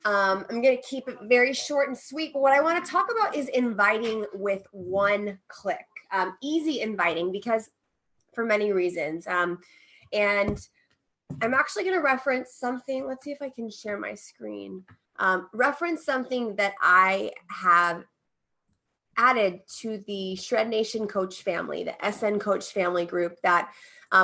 I'm going to keep it very short and sweet, but what I want to talk about is inviting with one click. Easy inviting, because for many reasons. And I'm actually going to reference something. Let's see if I can share my screen. Reference something that I have added to the Shred Nation coach family, the SN coach family group, that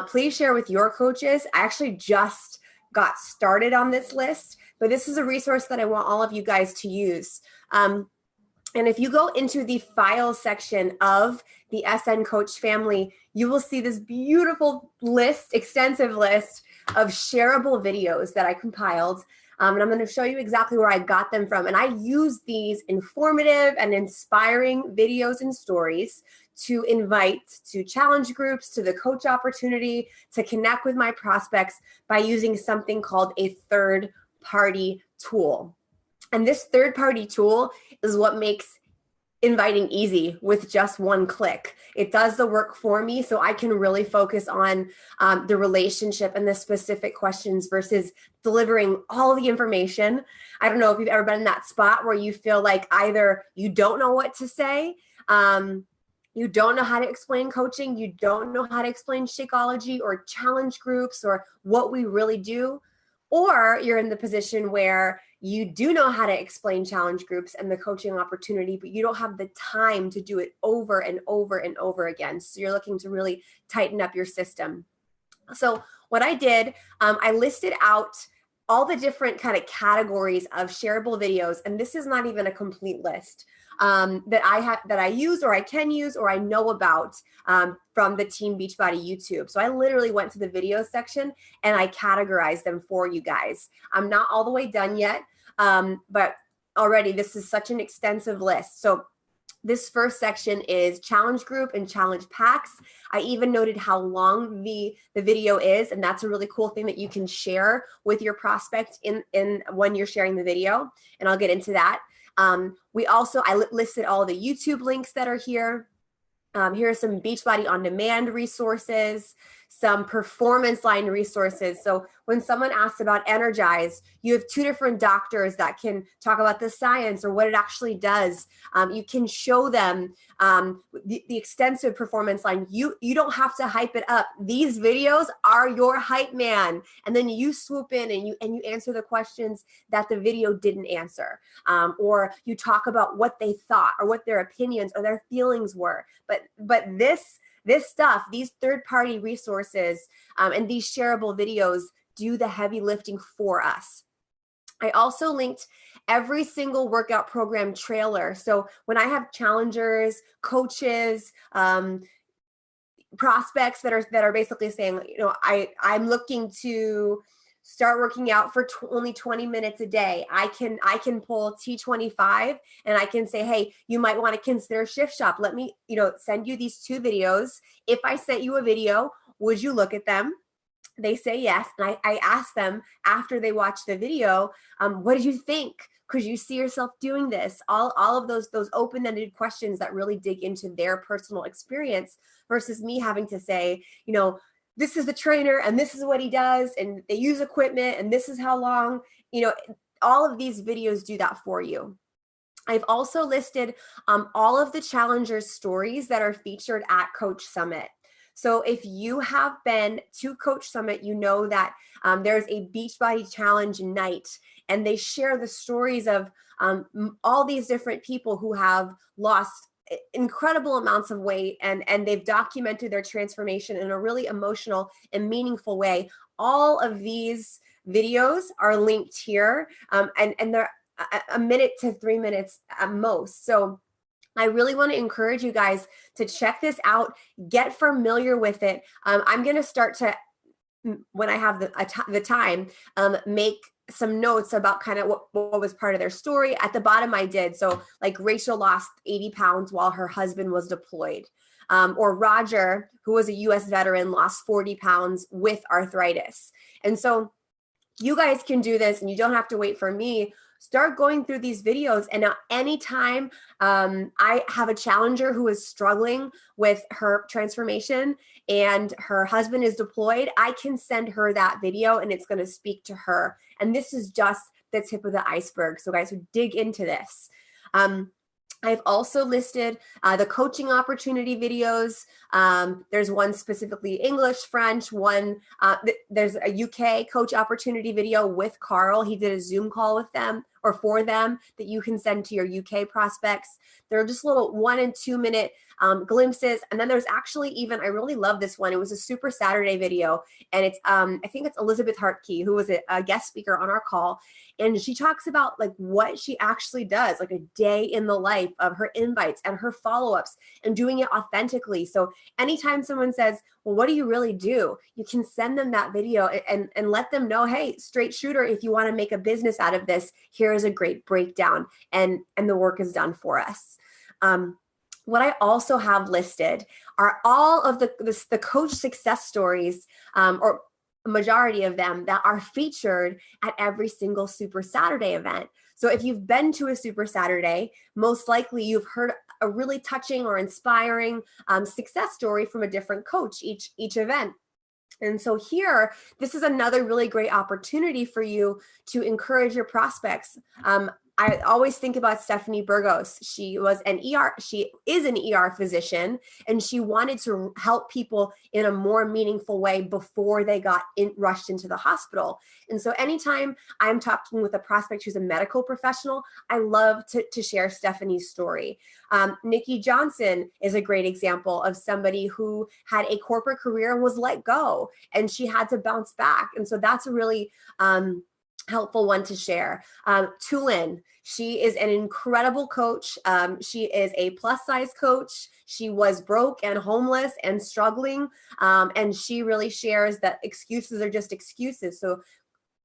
please share with your coaches. I actually just got started on this list, but this is a resource that I want all of you guys to use. And if you go into the files section of the SN coach family, you will see this beautiful list, extensive list of shareable videos that I compiled. And I'm going to show you exactly where I got them from. And I use these informative and inspiring videos and stories to invite to challenge groups, to the coach opportunity, to connect with my prospects by using something called a third-party tool. And this third-party tool is what makes inviting easy with just one click. It does the work for me, so I can really focus on the relationship and the specific questions versus delivering all the information. I don't know if you've ever been in that spot where you feel like either you don't know what to say, you don't know how to explain coaching, you don't know how to explain Shakeology or challenge groups or what we really do, or you're in the position where you do know how to explain challenge groups and the coaching opportunity, but you don't have the time to do it over and over and over again. So you're looking to really tighten up your system. So what I did, I listed out all the different kind of categories of shareable videos, and this is not even a complete list that I use or I can use or I know about from the Team Beachbody YouTube. So I literally went to the video section and I categorized them for you guys. I'm not all the way done yet, but already this is such an extensive list. So this first section is challenge group and challenge packs. I even noted how long the video is, and that's a really cool thing that you can share with your prospect in when you're sharing the video, and I'll get into that. I listed all the YouTube links that are here. Here are some Beachbody On Demand resources, some performance line resources. So when someone asks about Energize, you have two different doctors that can talk about the science or what it actually does. You can show them the extensive performance line. You don't have to hype it up. These videos are your hype man. And then you swoop in and you answer the questions that the video didn't answer. Or you talk about what they thought or what their opinions or their feelings were. But this stuff, these third-party resources and these shareable videos do the heavy lifting for us. I also linked every single workout program trailer. So when I have challengers, coaches, prospects that are basically saying, I'm looking to start working out for only 20 minutes a day. I can pull T25 and I can say, hey, you might want to consider Shift Shop. Let me, send you these two videos. If I sent you a video, would you look at them? They say yes. And I ask them after they watch the video, what did you think? Could you see yourself doing this? All of those open-ended questions that really dig into their personal experience versus me having to say, this is the trainer and this is what he does and they use equipment and this is how long, all of these videos do that for you. I've also listed all of the challengers' stories that are featured at Coach Summit. So if you have been to Coach Summit, you know that there's a Beachbody Challenge night, and they share the stories of all these different people who have lost incredible amounts of weight and they've documented their transformation in a really emotional and meaningful way. All of these videos are linked here, and they're a minute to 3 minutes at most. So I really want to encourage you guys to check this out, get familiar with it. I'm going to start to, when I have the time, make some notes about kind of what was part of their story. At the bottom I did. So like Rachel lost 80 pounds while her husband was deployed. Or Roger, who was a US veteran, lost 40 pounds with arthritis. And so you guys can do this and you don't have to wait for me. Start going through these videos, and now anytime I have a challenger who is struggling with her transformation and her husband is deployed, I can send her that video and it's going to speak to her. And this is just the tip of the iceberg. So guys, dig into this. I've also listed the coaching opportunity videos. There's one specifically English, French, there's a UK coach opportunity video with Carl. He did a Zoom call with them or for them that you can send to your UK prospects. They're just little 1 and 2 minute glimpses. And then there's actually even, I really love this one. It was a Super Saturday video. And it's, I think it's Elizabeth Hartkey, who was a guest speaker on our call. And she talks about like what she actually does, like a day in the life of her invites and her follow-ups and doing it authentically. So anytime someone says, well, what do you really do? You can send them that video and let them know, hey, straight shooter, if you want to make a business out of this, here is a great breakdown, and the work is done for us. What I also have listed are all of the coach success stories, or majority of them, that are featured at every single Super Saturday event. So if you've been to a Super Saturday, most likely you've heard a really touching or inspiring success story from a different coach each event. And so here, this is another really great opportunity for you to encourage your prospects. I always think about Stephanie Burgos. She is an ER physician, and she wanted to help people in a more meaningful way before they got rushed into the hospital. And so anytime I'm talking with a prospect who's a medical professional, I love to share Stephanie's story. Nikki Johnson is a great example of somebody who had a corporate career and was let go, and she had to bounce back. And so that's a really helpful one to share. Tulin, she is an incredible coach. She is a plus size coach. She was broke and homeless and struggling. And she really shares that excuses are just excuses. So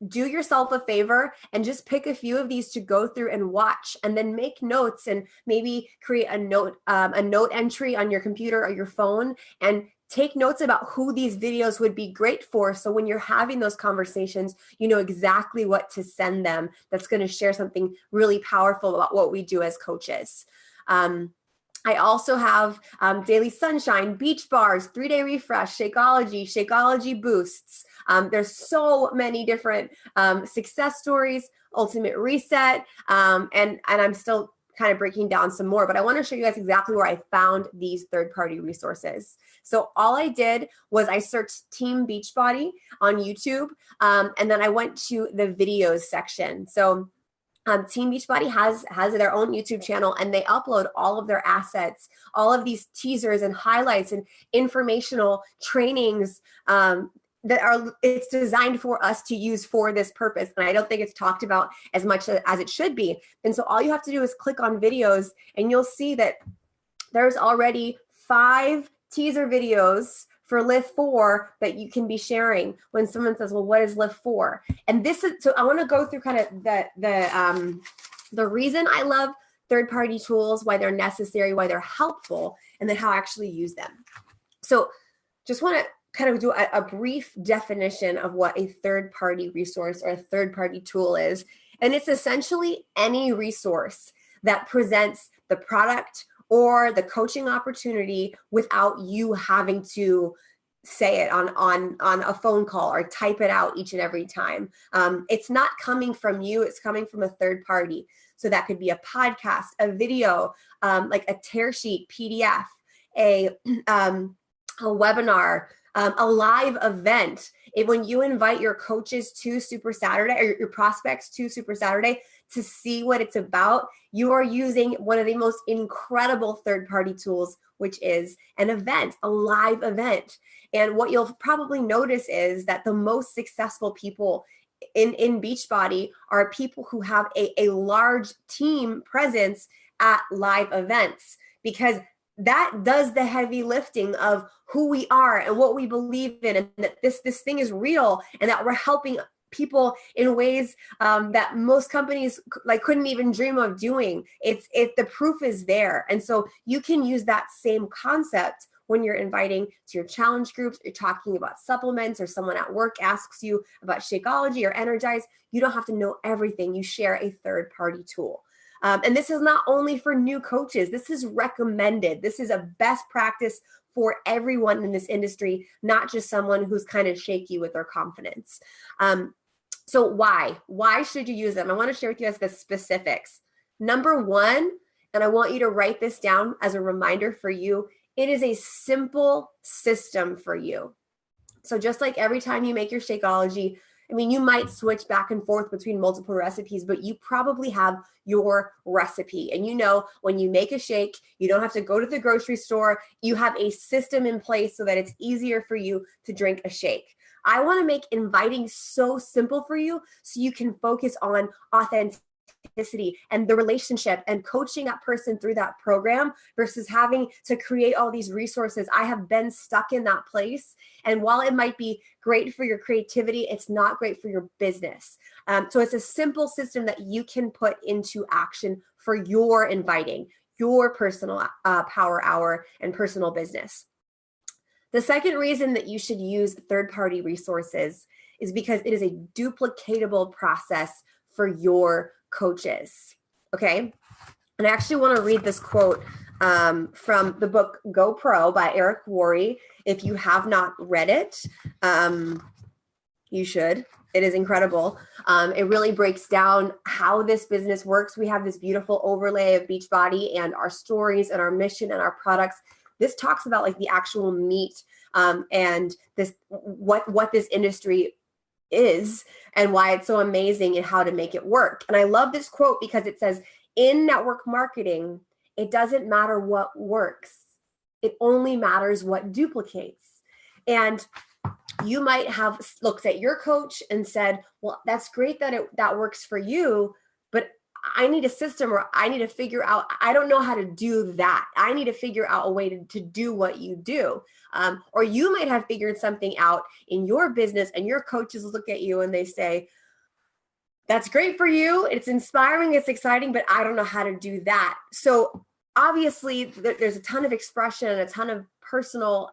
do yourself a favor and just pick a few of these to go through and watch, and then make notes and maybe create a note entry on your computer or your phone, and take notes about who these videos would be great for. So when you're having those conversations, you know exactly what to send them that's going to share something really powerful about what we do as coaches. I also have Daily Sunshine, Beach Bars, 3-Day Refresh, Shakeology Boosts. There's so many different success stories, Ultimate Reset, and I'm still kind of breaking down some more, but I want to show you guys exactly where I found these third-party resources. So all I did was I searched Team Beachbody on YouTube, and then I went to the videos section. So Team Beachbody has their own YouTube channel, and they upload all of their assets, all of these teasers and highlights and informational trainings it's designed for us to use for this purpose. And I don't think it's talked about as much as it should be. And so all you have to do is click on videos, and you'll see that there's already 5 teaser videos for Lift 4 that you can be sharing when someone says, well, what is Lift 4? And this is, so I want to go through kind of the reason I love third-party tools, why they're necessary, why they're helpful, and then how I actually use them. So just want to kind of do a brief definition of what a third-party resource or a third-party tool is. And it's essentially any resource that presents the product or the coaching opportunity without you having to say it on a phone call or type it out each and every time. It's not coming from you, it's coming from a third party. So that could be a podcast, a video, like a tear sheet, PDF, a webinar, a live event. When you invite your coaches to Super Saturday or your prospects to Super Saturday to see what it's about, you are using one of the most incredible third-party tools, which is an event, a live event. And what you'll probably notice is that the most successful people in Beachbody are people who have a large team presence at live events, because that does the heavy lifting of who we are and what we believe in, and that this thing is real, and that we're helping people in ways that most companies couldn't even dream of doing. The proof is there. And so you can use that same concept when you're inviting to your challenge groups, you're talking about supplements, or someone at work asks you about Shakeology or Energize. You don't have to know everything. You share a third-party tool. And this is not only for new coaches. This is recommended. This is a best practice for everyone in this industry, not just someone who's kind of shaky with their confidence. So why should you use them? I want to share with you guys the specifics. Number one, and I want you to write this down as a reminder for you, it is a simple system for you. So just like every time you make your Shakeology, I mean, you might switch back and forth between multiple recipes, but you probably have your recipe. And you know, when you make a shake, you don't have to go to the grocery store. You have a system in place so that it's easier for you to drink a shake. I want to make inviting so simple for you so you can focus on authenticity and the relationship and coaching that person through that program versus having to create all these resources. I have been stuck in that place. And while it might be great for your creativity, it's not great for your business. So it's a simple system that you can put into action for your inviting, your personal power hour and personal business. The second reason that you should use third-party resources is because it is a duplicatable process for your coaches, okay? And I actually want to read this quote from the book Go Pro by Eric Worre. If you have not read it, you should. It is incredible. It really breaks down how this business works. We have this beautiful overlay of Beachbody and our stories and our mission and our products. This talks about like the actual meat and this what this industry is and why it's so amazing and how to make it work. And I love this quote because it says, in network marketing, it doesn't matter what works. It only matters what duplicates. And you might have looked at your coach and said, well, that's great that that works for you, but I need a system, or I need to figure out, I don't know how to do that. I need to figure out a way to do what you do. Or you might have figured something out in your business and your coaches look at you and they say, that's great for you. It's inspiring. It's exciting, but I don't know how to do that. So obviously there's a ton of expression and a ton of personal,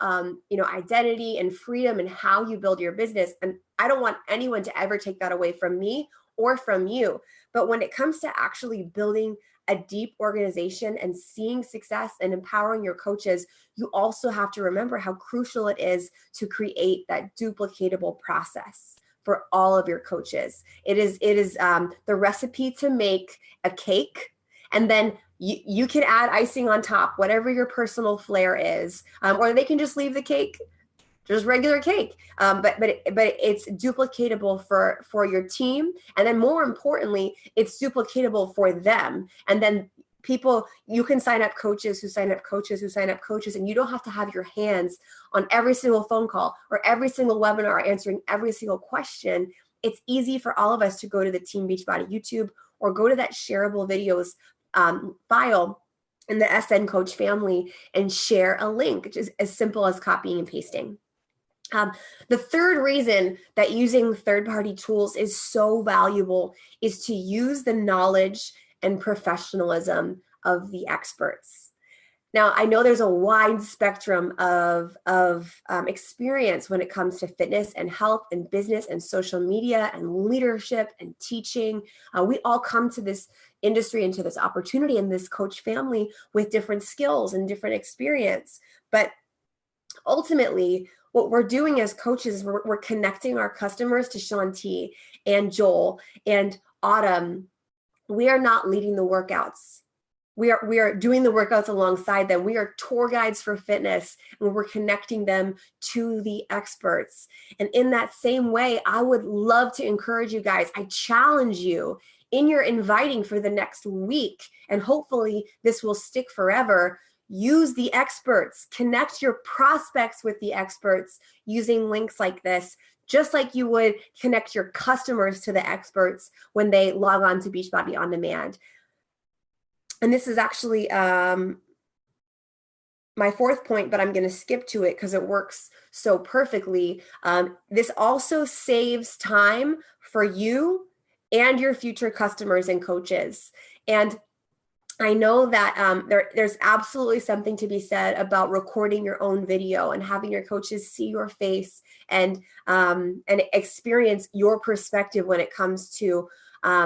identity and freedom in how you build your business. And I don't want anyone to ever take that away from me or from you. But when it comes to actually building a deep organization and seeing success and empowering your coaches, you also have to remember how crucial it is to create that duplicatable process for all of your coaches. It is the recipe to make a cake, and then you can add icing on top, whatever your personal flair is, or they can just leave the cake, just regular cake. But it's duplicatable for your team, and then more importantly, it's duplicatable for them. And then people, you can sign up coaches who sign up coaches who sign up coaches, and you don't have to have your hands on every single phone call or every single webinar answering every single question. It's easy for all of us to go to the Team Beachbody YouTube or go to that shareable videos file in the SN Coach family and share a link, which is as simple as copying and pasting. The third reason that using third-party tools is so valuable is to use the knowledge and professionalism of the experts. Now, I know there's a wide spectrum of experience when it comes to fitness and health and business and social media and leadership and teaching. We all come to this industry and to this opportunity in this coach family with different skills and different experience. But ultimately, what we're doing as coaches is we're connecting our customers to Shaun T and Joel and Autumn. We are not leading the workouts. We are doing the workouts alongside them. We are tour guides for fitness, and we're connecting them to the experts. And in that same way, I would love to encourage you guys. I challenge you in your inviting for the next week, and hopefully this will stick forever. Use the experts, connect your prospects with the experts using links like this, just like you would connect your customers to the experts when they log on to Beachbody On Demand. And this is actually my fourth point, but I'm going to skip to it because it works so perfectly. This also saves time for you and your future customers and coaches. And I know that there's absolutely something to be said about recording your own video and having your coaches see your face and experience your perspective when it comes to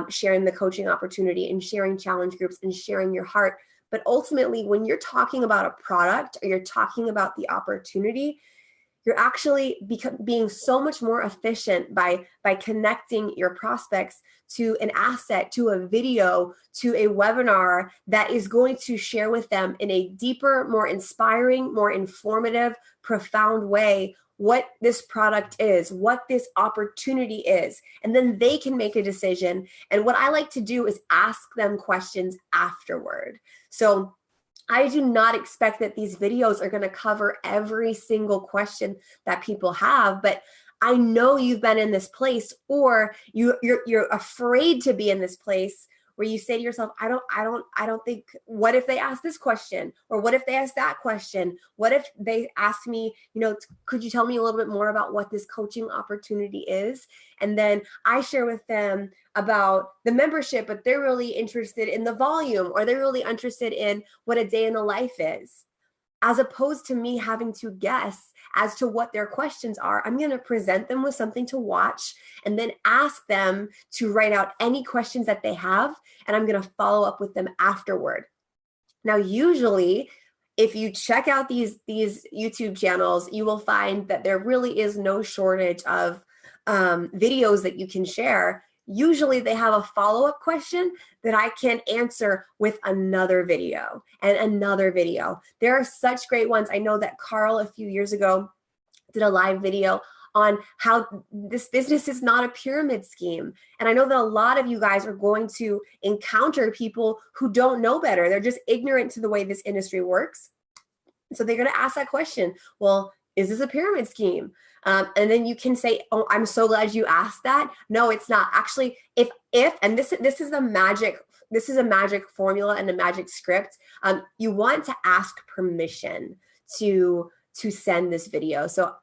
sharing the coaching opportunity and sharing challenge groups and sharing your heart. But ultimately, when you're talking about a product or you're talking about the opportunity, you're actually being so much more efficient by connecting your prospects to an asset, to a video, to a webinar that is going to share with them in a deeper, more inspiring, more informative, profound way what this product is, what this opportunity is, and then they can make a decision. And what I like to do is ask them questions afterward. So I do not expect that these videos are going to cover every single question that people have, but I know you've been in this place, or you're afraid to be in this place where you say to yourself, I don't think, what if they ask this question? Or what if they ask that question? What if they ask me, could you tell me a little bit more about what this coaching opportunity is? And then I share with them about the membership, but they're really interested in the volume, or they're really interested in what a day in the life is. As opposed to me having to guess as to what their questions are, I'm going to present them with something to watch and then ask them to write out any questions that they have, and I'm going to follow up with them afterward. Now, usually, if you check out these YouTube channels, you will find that there really is no shortage of videos that you can share. Usually they have a follow-up question that I can answer with another video and another video. There are such great ones. I know that Carl a few years ago did a live video on how this business is not a pyramid scheme. And I know that a lot of you guys are going to encounter people who don't know better. They're just ignorant to the way this industry works. So they're going to ask that question. Well, is this a pyramid scheme? And then you can say, oh, I'm so glad you asked that. No, it's not. Actually, if and this is a magic formula and a magic script. You want to ask permission to send this video. So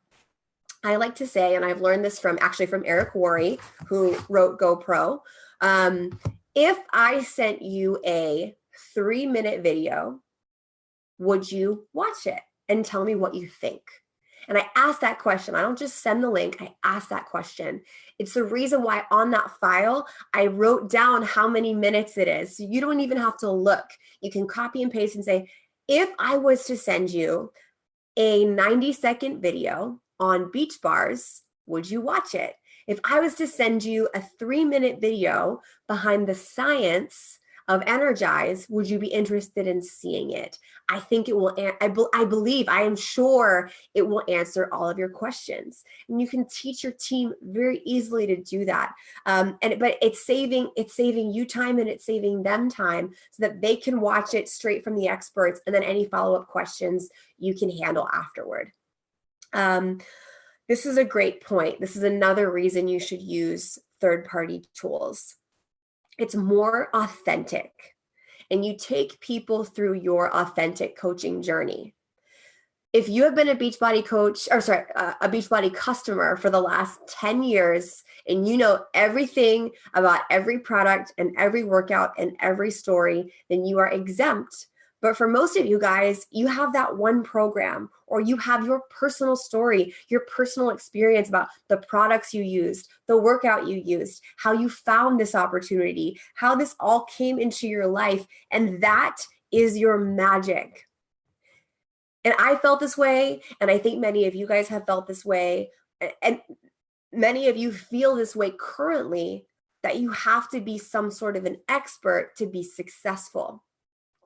I like to say, and I've learned this from Eric Worre, who wrote GoPro. If I sent you a 3-minute video, would you watch it and tell me what you think? And I ask that question. I don't just send the link. I ask that question. It's the reason why on that file, I wrote down how many minutes it is. So you don't even have to look. You can copy and paste and say, if I was to send you a 90-second video on beach bars, would you watch it? If I was to send you a 3-minute video behind the science of Energize, would you be interested in seeing it? I think it will. I am sure it will answer all of your questions, and you can teach your team very easily to do that. But it's saving you time, and it's saving them time so that they can watch it straight from the experts, and then any follow-up questions you can handle afterward. This is a great point. This is another reason you should use third-party tools. It's more authentic, and you take people through your authentic coaching journey. If you have been a Beachbody coach, a Beachbody customer for the last 10 years, and you know everything about every product and every workout and every story, then you are exempt. But for most of you guys, you have that one program, or you have your personal story, your personal experience about the products you used, the workout you used, how you found this opportunity, how this all came into your life. And that is your magic. And I felt this way, and I think many of you guys have felt this way, and many of you feel this way currently, that you have to be some sort of an expert to be successful.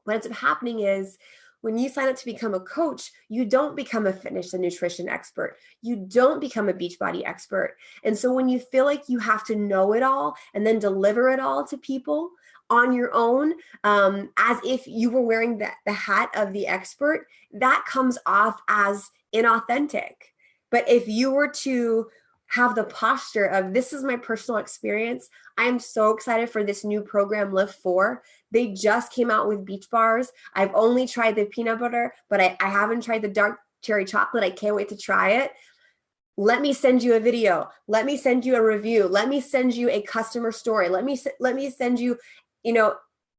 What ends up happening is when you sign up to become a coach, you don't become a fitness and nutrition expert. You don't become a Beachbody expert. And so when you feel like you have to know it all and then deliver it all to people on your own, as if you were wearing the hat of the expert, that comes off as inauthentic. But if you were to have the posture of, this is my personal experience, I am so excited for this new program, Lift 4. They just came out with beach bars. I've only tried the peanut butter, but I haven't tried the dark cherry chocolate. I can't wait to try it. Let me send you a video. Let me send you a review. Let me send you a customer story. Let me send you,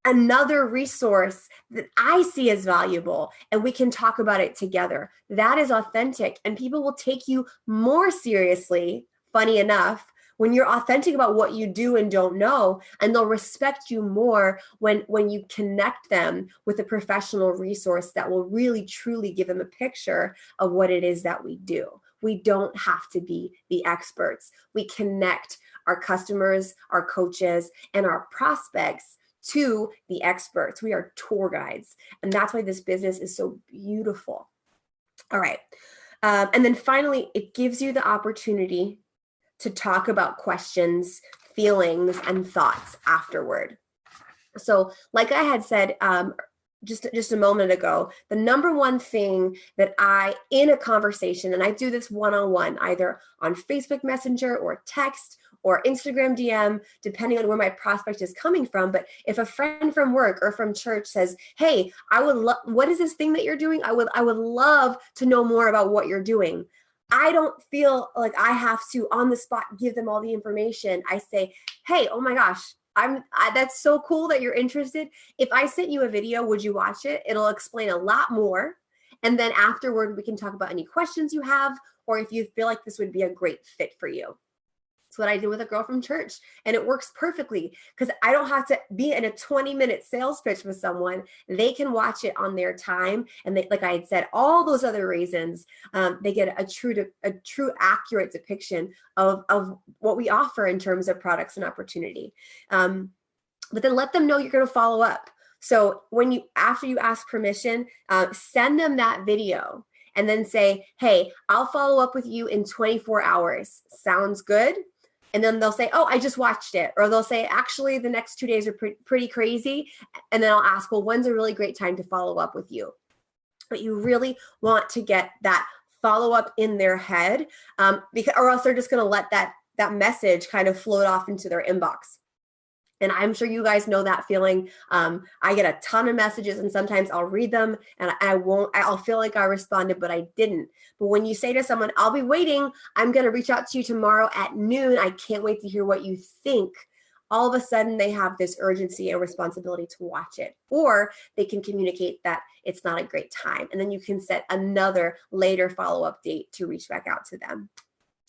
another resource that I see as valuable, and we can talk about it together. That is authentic, and people will take you more seriously, funny enough, when you're authentic about what you do and don't know, and they'll respect you more when you connect them with a professional resource that will really truly give them a picture of what it is that we do. We don't have to be the experts. We connect our customers, our coaches, and our prospects to the experts. We are tour guides. And that's why this business is so beautiful. All right. And then finally, it gives you the opportunity to talk about questions, feelings, and thoughts afterward. So like I had said just a moment ago, the number one thing that in a conversation, and I do this one-on-one, either on Facebook Messenger or text or Instagram DM, depending on where my prospect is coming from. But if a friend from work or from church says, hey, what is this thing that you're doing? I would love to know more about what you're doing. I don't feel like I have to on the spot give them all the information. I say, hey, oh my gosh, that's so cool that you're interested. If I sent you a video, would you watch it? It'll explain a lot more. And then afterward, we can talk about any questions you have, or if you feel like this would be a great fit for you. It's what I did with a girl from church, and it works perfectly because I don't have to be in a 20-minute sales pitch with someone. They can watch it on their time, and they, like I had said, all those other reasons, they get a true, accurate depiction of what we offer in terms of products and opportunity. But then let them know you're going to follow up. So after you ask permission, send them that video, and then say, hey, I'll follow up with you in 24 hours. Sounds good? And then they'll say, oh, I just watched it. Or they'll say, actually, the next 2 days are pretty crazy. And then I'll ask, well, when's a really great time to follow up with you? But you really want to get that follow up in their head, or else they're just going to let that message kind of float off into their inbox. And I'm sure you guys know that feeling. I get a ton of messages, and sometimes I'll read them and I'll feel like I responded, but I didn't. But when you say to someone, I'll be waiting, I'm going to reach out to you tomorrow at noon, I can't wait to hear what you think. All of a sudden they have this urgency and responsibility to watch it, or they can communicate that it's not a great time. And then you can set another later follow-up date to reach back out to them.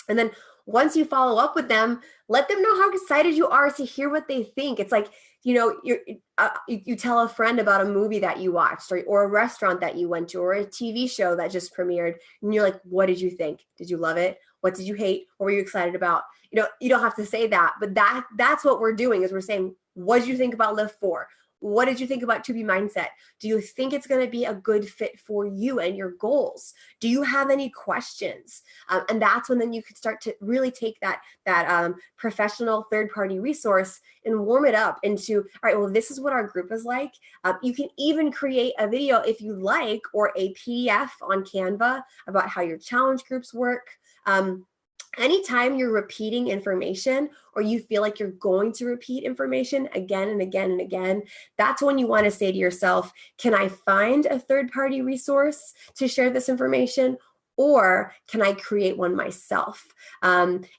And then once you follow up with them, let them know how excited you are to hear what they think. It's like, you tell a friend about a movie that you watched, or a restaurant that you went to, or a TV show that just premiered. And you're like, what did you think? Did you love it? What did you hate? What were you excited about? You don't have to say that, but that's what we're doing, is we're saying, what did you think about Lift 4? What did you think about 2B Mindset? Do you think it's going to be a good fit for you and your goals? Do you have any questions? And that's when then you could start to really take that professional third-party resource and warm it up into, all right, well, this is what our group is like. You can even create a video if you like, or a PDF on Canva about how your challenge groups work. Anytime you're repeating information, or you feel like you're going to repeat information again and again and again, that's when you want to say to yourself, can I find a third-party resource to share this information, or can I create one myself?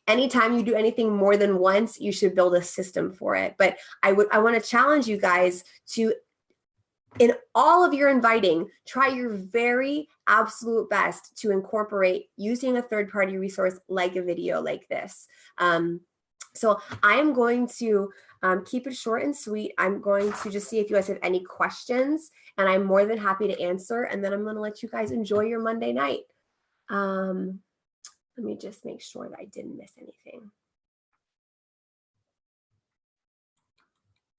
Anytime you do anything more than once, you should build a system for it. But I want to challenge you guys to, in all of your inviting, try your very absolute best to incorporate using a third-party resource like a video like this. So I am going to keep it short and sweet. I'm going to just see if you guys have any questions, and I'm more than happy to answer. And then I'm going to let you guys enjoy your Monday night. Let me just make sure that I didn't miss anything.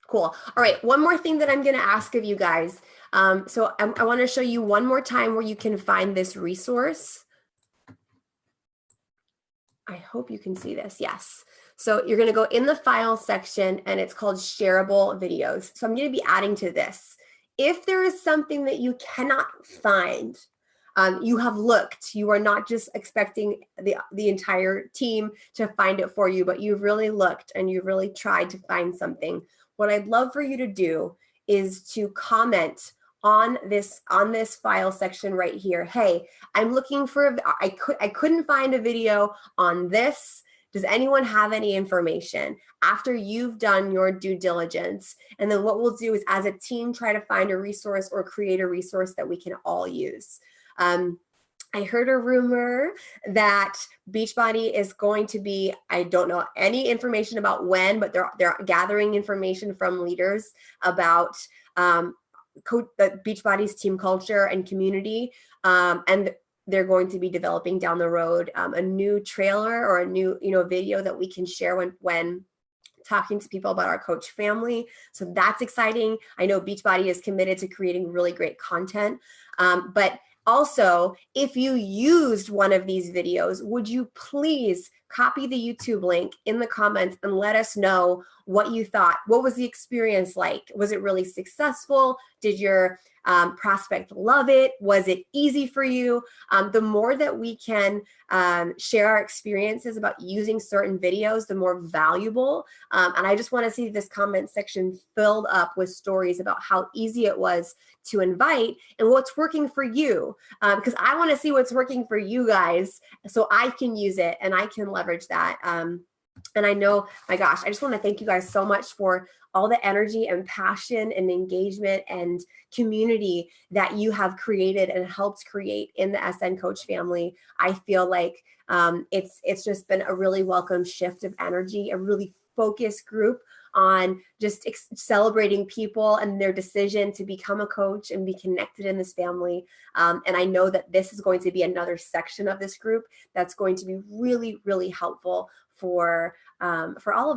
Cool. All right. One more thing that I'm going to ask of you guys. So I want to show you one more time where you can find this resource. I hope you can see this. Yes. So you're going to go in the file section, and it's called shareable videos. So I'm going to be adding to this. If there is something that you cannot find, you have looked, you are not just expecting the entire team to find it for you, but you've really looked and you've really tried to find something. What I'd love for you to do is to comment on this file section right here. Hey, I'm looking for, I couldn't find a video on this. Does anyone have any information? After you've done your due diligence, and then what we'll do is, as a team, try to find a resource or create a resource that we can all use. I heard a rumor that Beachbody is going to be, I don't know any information about when, but they're gathering information from leaders about the Beachbody's team culture and community. And they're going to be developing down the road a new trailer or a new, video that we can share when talking to people about our coach family. So that's exciting. I know Beachbody is committed to creating really great content. But also, if you used one of these videos, would you please copy the YouTube link in the comments and let us know what you thought? What was the experience like? Was it really successful? Did your prospect love it? Was it easy for you? The more that we can share our experiences about using certain videos, the more valuable. And I just want to see this comment section filled up with stories about how easy it was to invite and what's working for you. Because I want to see what's working for you guys so I can use it and I can leverage that. And I know, my gosh, I just want to thank you guys so much for all the energy and passion and engagement and community that you have created and helped create in the SN Coach family. I feel like it's just been a really welcome shift of energy, a really focused group on just celebrating people and their decision to become a coach and be connected in this family. And I know that this is going to be another section of this group that's going to be really, really helpful for all of us.